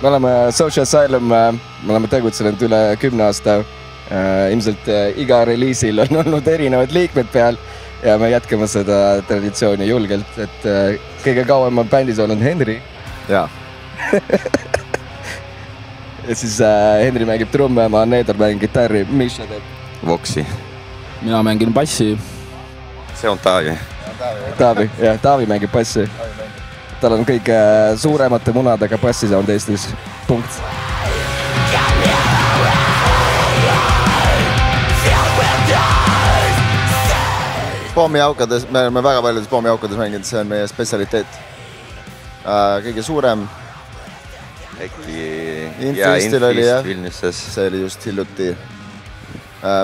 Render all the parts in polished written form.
Me oleme Social Asylum, me oleme tegutsenud üle 10 aasta. Ilmselt iga reliisil on olnud erinevad liikmed peal ja me jätkame seda traditsiooni julgelt, et kõige kauem on bändis olnud Henri. Jaa. Ja siis Henri mängib trumme, ma Needor mängin gitarri, Misha teeb Voksi. Mina mängin bassi. See on Taavi. Taavi mängib bassi. Tal on kõige suuremate munadega bassisound Eestis. Punkt. Pommiaukades, me oleme väga paljudes pommiaukades mänginud, see on meie spetsialiteet. Kõige suurem Infestil oli jah, see oli just hiljuti.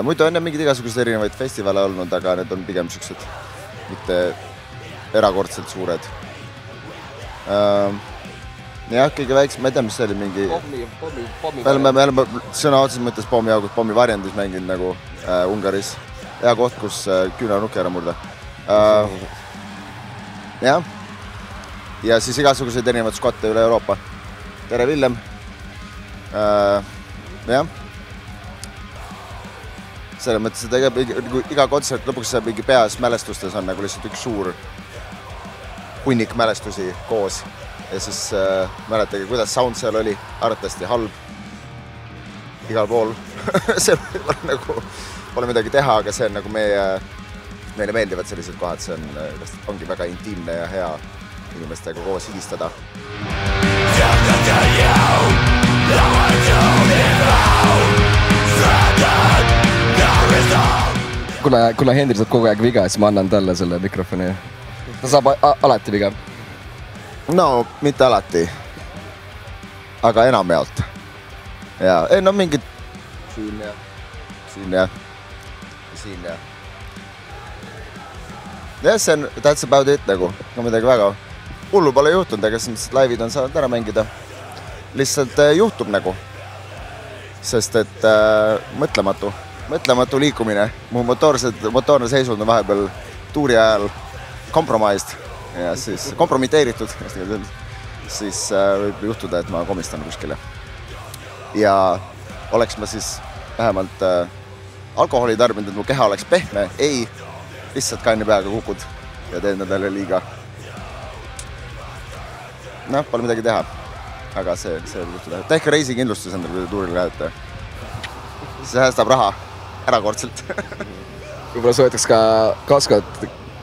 Muidu on mingid igasugused erinevaid festivale olnud, aga need on pigem siuksed mitte erakordselt suured. Jah, kõige väiksem, ma ei tea, mis see oli mingi... Me oleme sõna otseses mõttes pommiaugud, pommivarjendis mänginud nagu Ungaris. Hea koht, kus küünarnuki ära murda. Jah. Ja siis igasuguseid erinevad skotte üle Euroopa. Tere, Villem. Jah. Selle mõttes, et iga kontsert lõpuks mingi peas mälestustes on nagu lihtsalt üks suur hunnik mälestusi koos. Ja siis mäletage, kuidas sound seal oli. Arvatavasti halb igal pool. See nagu... Pole midagi teha, aga see on nagu meile meeldivad sellised kohad, see ongi väga intiimne ja hea inimestega koos higistada. Kuna Henri saab kogu aeg viga, siis ma annan talle selle mikrofoni. Ta saab alati viga. No, mitte alati. Aga enamjaolt. Ja, no mingid siin ja jah, see on that's about it nagu. No midagi väga hullu pole juhtunud, aga siis laivid on saanud ära mängida. Lihtsalt juhtub nagu. Sest et mõtlematu liikumine. Mu motoorne seisund on vahepeal tuuri ajal kompromised ja siis kompromiteeritud. Siis võib juhtuda, et ma komistan kuskile. Ja oleks ma siis vähemalt alkoholi tarbinud, et mu keha oleks pehme. Ei, lihtsalt kanni peaga kukud ja teen nendele liiga. Noh, pole midagi teha. Aga see võib juhtuda. Tehke reisikindlustus endale, kui te tuuril lähete. See säästab raha erakordselt. Võib-olla soetaks ka kaskot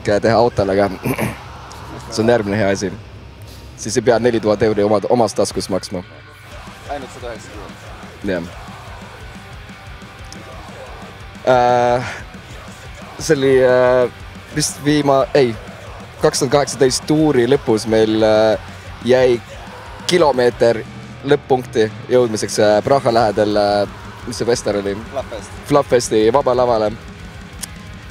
teha autole, aga see on järgmine hea asi. Siis ei pea 4000 euri omast taskus maksma. Ainult 190. Jah. See oli vist 2018 tuuri lõpus meil jäi kilomeeter lõpp-punkti jõudmiseks Praha lähedal, mis see fester oli? Fluffesti vaba lavale.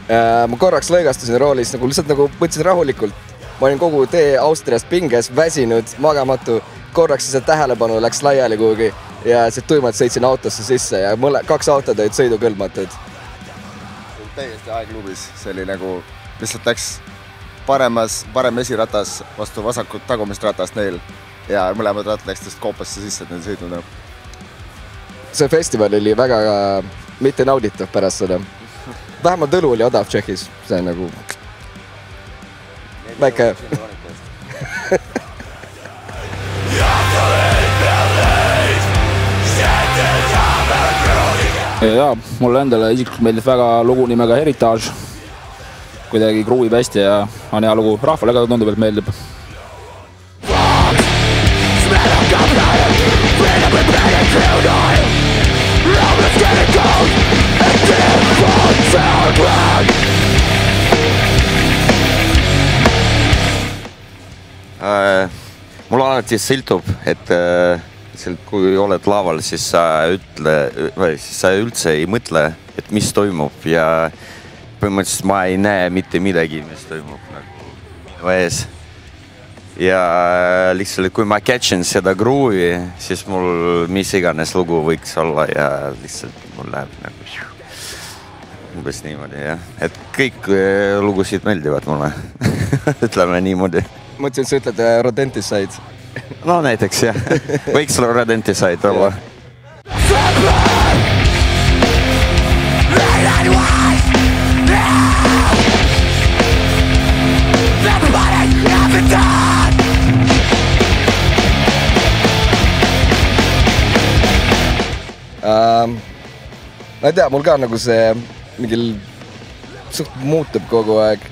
Ma korraks lõigastusin roolis, lihtsalt mõtlesin rahulikult. Ma olin kogu tee Austriast pinges, väsinud, magamatu. Korraks see tähelepanu läks laiali kuhugi ja see tuimalt sõitsin autosse sisse ja 2 autod olid sõidukõlmatud. Täiesti aeglubis, see oli nagu lihtsalt läks parem esiratas vastu vasakut tagumist ratast neil ja mõlemad rat läks tõest koopasse sisse, et neil sõidnud on. See festival oli väga mitte nauditav pärast seda. Vähemalt õlu oli odav Tšehhis, see on nagu väike. Ja, mulle endale isiklikult meeldib väga lugu nimega Heritage. Kuidagi kruuib hästi ja on hea lugu. Rahvale ka tundub, et meeldib. Mul alati sõltub, et kui oled laaval, siis sa üldse ei mõtle, et mis toimub ja põhimõtteliselt ma ei näe mitte midagi, mis toimub nagu ees. Ja lihtsalt kui ma catchin seda groovi, siis mul mis iganes lugu võiks olla ja lihtsalt mul läheb nagu umbes niimoodi, jah. Et kõik lugusid meeldivad mulle, ütleme niimoodi. Mõtlesin, et sa ütled Rodentis said. No näiteks jah, võiks Rodenticide'id olla. Ma ei tea, mul ka nagu see mingil suht muutub kogu aeg,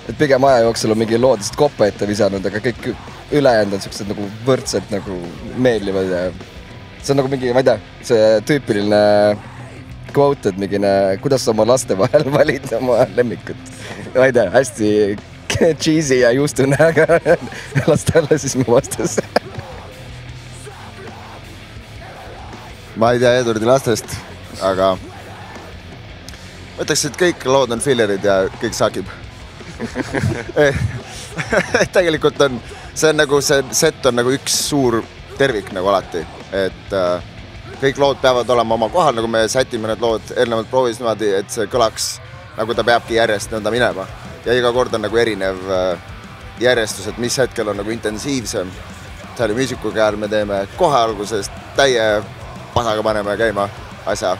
et pigem aja jooksul on mingi loodest koppa ette visanud, aga kõik ülejäänud on siuksed nagu võrdselt nagu meeldivad ja see on nagu mingi, ma ei tea, see tüüpiline quote, et mingine, kuidas oma laste vahel valid oma lemmikut. Ma ei tea, hästi cheesy ja juustune, aga las ta olla siis mu vastus. Ma ei tea Edwardi lastest, aga ma ütleks, et kõik lood on fillerid ja kõik sakib. Tegelikult on, see on nagu, see set on nagu üks suur tervik nagu alati, et kõik lood peavad olema oma kohal, nagu me sätime need lood eelnevalt proovis niimoodi, et see kõlaks nagu ta peabki järjest nõnda minema. Ja iga kord on nagu erinev järjestus, et mis hetkel on nagu intensiivsem. Tally Musicu käel me teeme kohe algusest täie pasaga paneme käima asja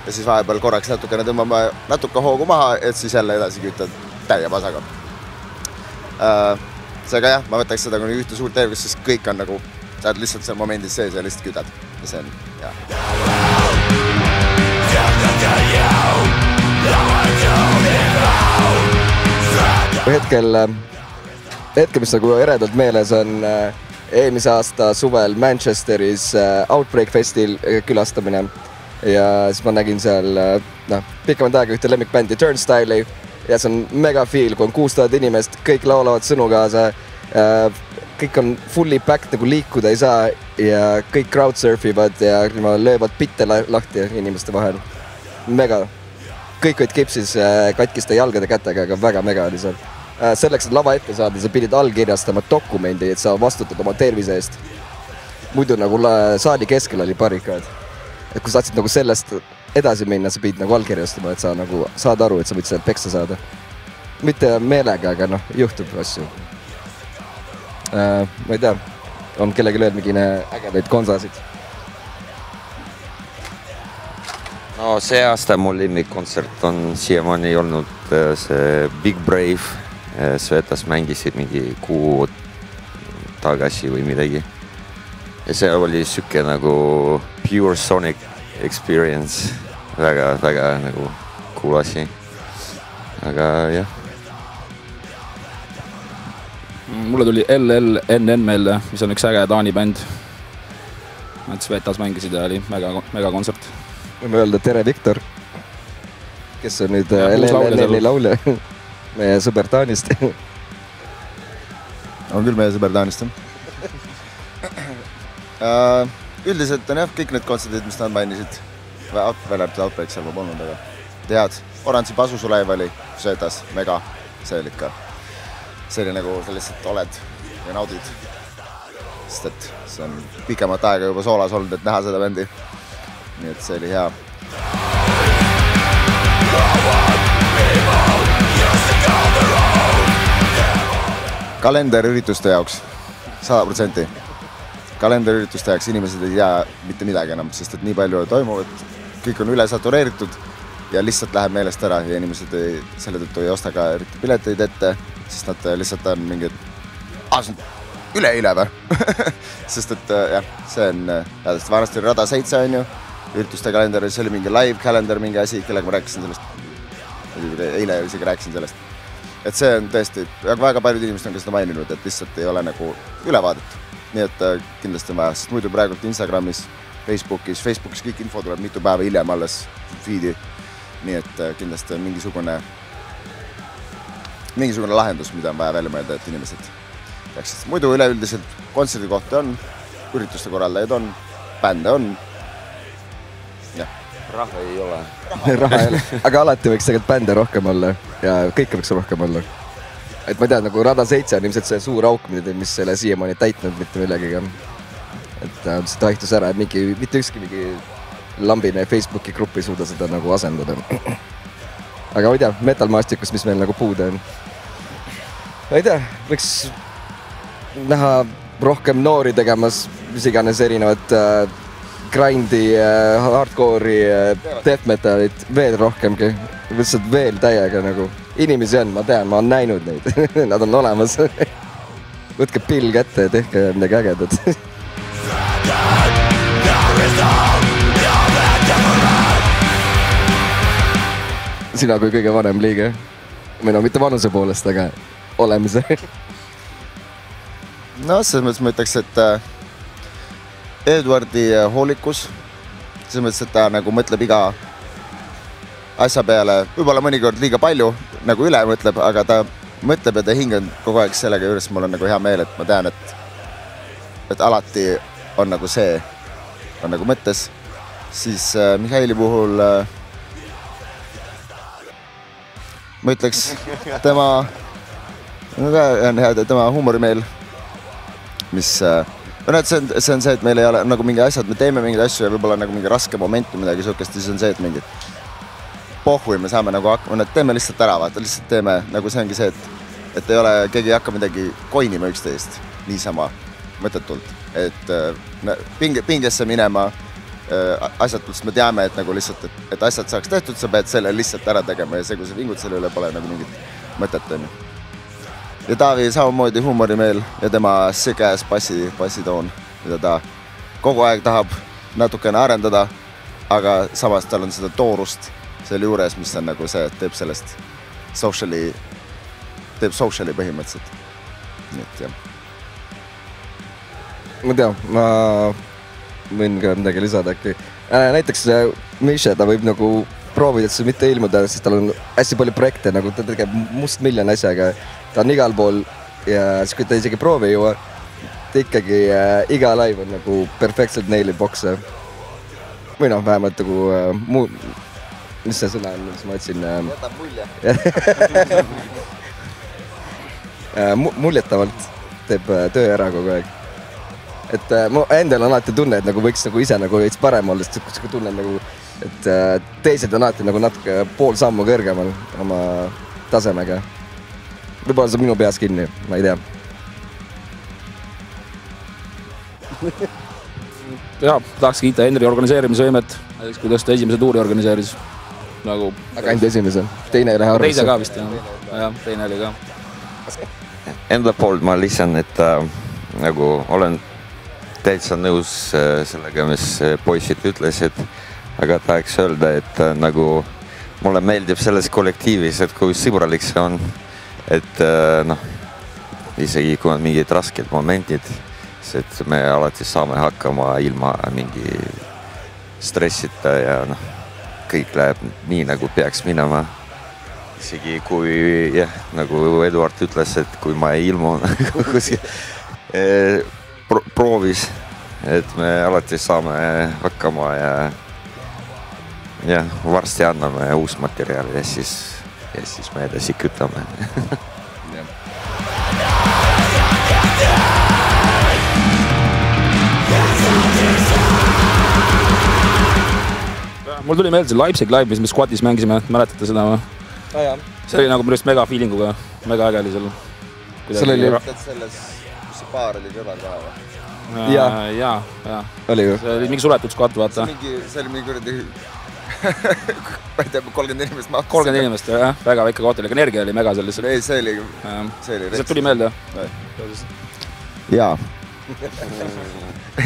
ja siis vahepeal korraks natukene tõmbame natuke hoogu maha, et siis jälle edasi kütad täie pasaga. Seega jah, ma võtaks seda kuni ühte suurt tervist, sest kõik on nagu, sa oled lihtsalt seal momendis sees ja lihtsalt kütad. Ja see on, jah. Hetkel, mis nagu eredalt meeles on eelmise aasta suvel Manchesteris Outbreak Festil külastamine ja siis ma nägin seal pikemat aega ühte lemmikbändi Turnstile'i ja see on mega feel, kui on 6000 inimest, kõik laulavad sõnu kaasa, kõik on fully packed, nagu liikuda ei saa ja kõik crowd surfivad ja löövad pitte lahti inimeste vahel. Mega. Kõik olid kipsis katkiste jalgade kätega, aga väga mega oli seal. Selleks, et lava ette saada, sa pidid allkirjastama dokumendi, et sa vastutad oma tervise eest. Muidu nagu saali keskel oli barrikaad. Et kui sa tahtsid nagu sellest edasi minna, sa pidid nagu allkirjastama, et sa nagu saad aru, et sa võid sealt peksa saada. Mitte meelega, aga juhtub asju. Ma ei tea, on kellegi veel mingine ägedaid konsasid? No see aasta mul lemmikkontsert on siiamaani olnud see Big Brave. Svetas mängisid mingi kuu tagasi või midagi. Ja see oli süke nagu pure sonic experience. Väga nagu cool asi. Aga jah. Mulle tuli LLNN meelde, mis on üks äge Taani bänd. Svetas mängisid ja oli mega kontsert. Võime öelda tere Viktor, kes on nüüd LLNN-i laulja. Meie sõber Taanist. On küll meie sõber Taanist. Üldiselt on jah, kõik need kontserdid, mis nad mainisid. Väljalt Outbreak seal ma polnud, aga tead, Oranži Pasusuleiv oli Svetas, mega, see oli ikka. See oli nagu sa lihtsalt oled ja naudid. Sest et see on pikemat aega juba soolas olnud, et näha seda bändi. Nii et see oli hea. Kalenderürituste jaoks 100%. Kalenderürituste jaoks inimesed ei tea mitte midagi enam, sest et nii palju toimuvad, kõik on üle satureeritud ja lihtsalt läheb meelest ära ja inimesed selle tõttu ei osta ka pileteid ette, sest nad lihtsalt on mingid see on üle või? Sest et jah, see on vanasti oli Rada 7 on ju, ürituste kalender, see oli mingi live kalender, mingi asi, kellega ma rääkisin sellest. Eile isegi rääkisin sellest. Et see on tõesti, väga paljud inimesed on ka seda maininud, et lihtsalt ei ole nagu ülevaadet. Nii et kindlasti on vaja, sest muidu praegult Instagramis, Facebookis kõik info tuleb mitu päeva hiljem alles feedi. Nii et kindlasti on mingisugune lahendus, mida on vaja välja mõelda, et inimesed peaksid. Muidu üleüldiselt kontserdikohti on, ürituste korraldajaid on, bände on. Raha ei ole. Raha ei ole, aga alati võiks tegelikult bände rohkem olla ja kõike võiks rohkem olla. Et ma tean, nagu Rada 7 on ilmselt see suur auk, mis selle siiamaani täitnud mitte millegiga. Et see taihtus ära, mitte ükski mingi lambine Facebooki gruppi ei suuda seda nagu asendada. Aga ma ei tea, metalmaastikus, mis meil nagu puude on. Ma ei tea, võiks näha rohkem noori tegemas, mis iganes erinevat grindi, hardcore'i, death metalit, veel rohkemgi. Lihtsalt veel täiega nagu. Inimesi on, ma tean, ma olen näinud neid. Nad on olemas. Võtke pill kätte ja tehke midagi ägedat. Sina kui kõige vanem liige. Või no mitte vanuse poolest, aga olemise. No, selles mõttes ma ütleks, et Eduardi hoolikus, selles mõttes, et ta nagu mõtleb iga asja peale, võib-olla mõnikord liiga palju, nagu üle mõtleb, aga ta mõtleb ja ta hingab kogu aeg sellega juures, mul on nagu hea meel, et ma tean, et alati on nagu see, on nagu mõttes. Siis Mihhaili puhul ma ütleks, tema huumorimeel, mis see on see, et meil ei ole nagu mingi asjad, me teeme mingeid asju ja võib-olla nagu mingi raske moment või midagi sihukest, siis on see, et mingid pohhui me saame nagu hakkama, teeme lihtsalt ära, vaata, lihtsalt teeme, nagu see ongi see, et ei ole, keegi ei hakka midagi koinima üksteist niisama mõttetult, et pingesse minema asjatult, me teame, et nagu lihtsalt, et asjad saaks tehtud, sa pead selle lihtsalt ära tegema ja see, kui sa vingud selle üle, pole nagu mingit mõtet, on ju. Ja Taavi samamoodi huumorimeel ja tema sick-ass bassitoon, mida ta kogu aeg tahab natukene arendada, aga samas tal on seda toorust selle juures, mis on nagu see, et teeb sellest sociali põhimõtteliselt. Nii et jah. Ma tean, ma võin ka midagi lisada äkki. Näiteks Misha, ta võib nagu proovida, et see mitte ilmuda, sest tal on hästi palju projekte, nagu ta tegeb mustmiljon asjaga. Ta on igal pool ja siis kui ta isegi proovi ei jõua, ta ikkagi iga live on nagu perfektselt nailib bokse. Või noh, vähemalt nagu mis see sõna on, mis ma otsin? Jätab mulje. Muljetavalt teeb töö ära kogu aeg. Et mu endal on alati tunne, et nagu võiks nagu ise nagu veits parem olla, sest kui tunnen nagu, et teised on alati nagu natuke pool sammu kõrgemal oma tasemega. Võib-olla see on minu peas kinni, ma ei tea. Ja, tahaks kiita Henri organiseerimisvõimet, näiteks kuidas ta esimese tuuri organiseeris. Nagu... Aga ainult esimese, teine ei lähe arvesse. Teise ka vist, jah, teine oli ka. Enda poolt ma lisan, et nagu olen täitsa nõus sellega, mis poisid ütlesid, aga tahaks öelda, et nagu mulle meeldib selles kollektiivis, et kui sõbralik see on, et noh, isegi kui on mingid rasked momendid, et me alati saame hakkama ilma mingi stressita ja noh, kõik läheb nii, nagu peaks minema. Isegi kui, jah, nagu Eduard ütles, et kui ma ei ilmu proovis, et me alati saame hakkama ja varsti anname uus materjali ja siis me edasi kütame. Mul tuli meelde see Leipzig live, mis me squatis mängisime, mäletate seda või? See oli nagu mõnest mega feelinguga, mega äge oli seal. Seal oli... Selles, kus see baar oli kõrval ka või? Jaa. Oli ju? See oli mingi suletud squat, vaata. See oli mingi kuradi... ma ei tea, 30 inimest mahtus. 30 inimest, jah. Väga väike koht oli, aga energia oli mega seal lihtsalt. Ei, see oli... See tuli meelde, jah? Jaa.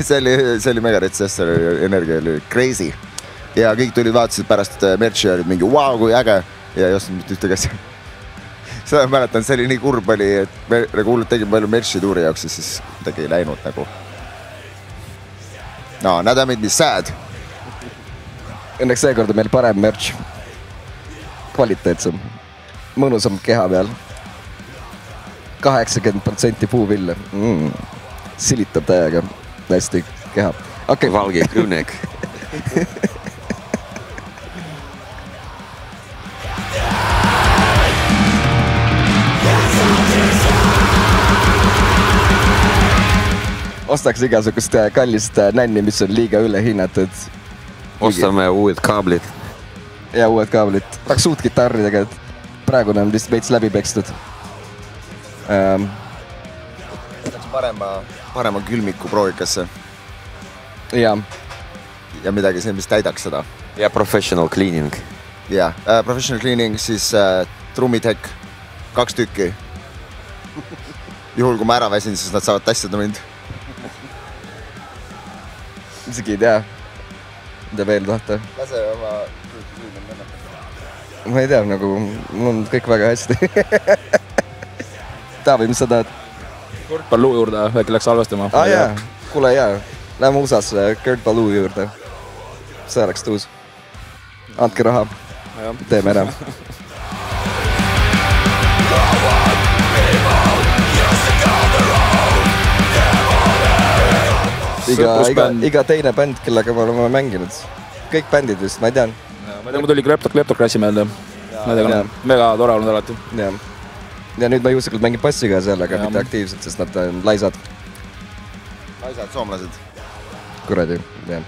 See oli mega rets, see energia oli crazy. Ja kõik tulid vaatasid pärast merchi ja olid mingi wow, kui äge ja ei ostnud mitte ühte käsi. Seda mäletan, see oli nii kurb oli, et me nagu hullult tegime palju merchi tuuri jaoks ja siis midagi ei läinud nagu. No, that made me sad. Õnneks seekord on meil parem merch. Kvaliteetsem. Mõnusam keha peal. 80% puuville. Silitab täiega. Hästi keha. Okay. Valge krünek. Ostaks igasugust kallist nänni, mis on liiga ülehinnatud. Ostame uued kaablid. Ja uued kaablid. Tahaks uut gitarri tegelikult. Praegu on vist veits läbi pekstud. Tahaks parema panema külmiku proovikasse ja midagi see, mis täidaks seda. Ja professional cleaning. Ja, professional cleaning, siis trummitek 2 tükki. Juhul, kui ma ära väsin, siis nad saavad tassida mind. Isegi ei tea, mida veel tahta. Lase oma... Ma ei tea, nagu mul on kõik väga hästi. Taavi, mis sa tahad? Kurt Ballou juurde, äkki läks halvastama. Jaa, kuule jaa. Lähme USA-sse Kurt Ballou juurde. See oleks tuus. Andke raha. Teeme ära. Iga teine bänd, kellega me oleme mänginud. Kõik bändid vist, ma ei tea. Ma ei tea, mul tuli Kleptokrassi meelde. Ma ei tea, mega tore olnud alati. Ja nüüd ma juhuslikult mängin bassiga seal, aga mitte aktiivselt, sest nad on laisad. Laisad soomlased. Kuradi, jah.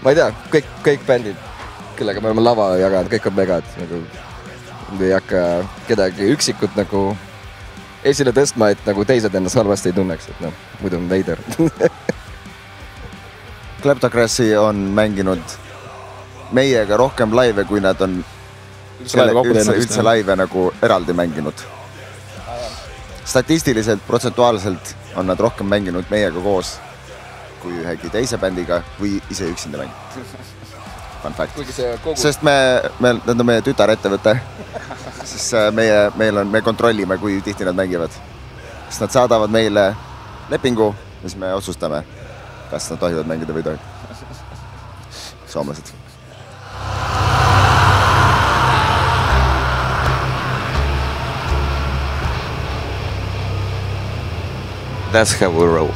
Ma ei tea, kõik bändid, kellega me oleme lava jaganud, kõik on megad. Ei hakka kedagi üksikut nagu esile tõstma, et nagu teised ennast halvasti ei tunneks, et muidu on veider. Kleptokrassi on mänginud meiega rohkem laive, kui nad on üldse laive nagu eraldi mänginud. Statistiliselt, protsentuaalselt on nad rohkem mänginud meiega koos kui ühegi teise bändiga või ise üksinda mänginud. Fun fact. Sest nad on meie tütarettevõte, siis me kontrollime, kui tihti nad mängivad. Sest nad saadavad meile lepingu, mis me otsustame, kas nad tohivad mängida või tohi. Soomlased. That's how we roll.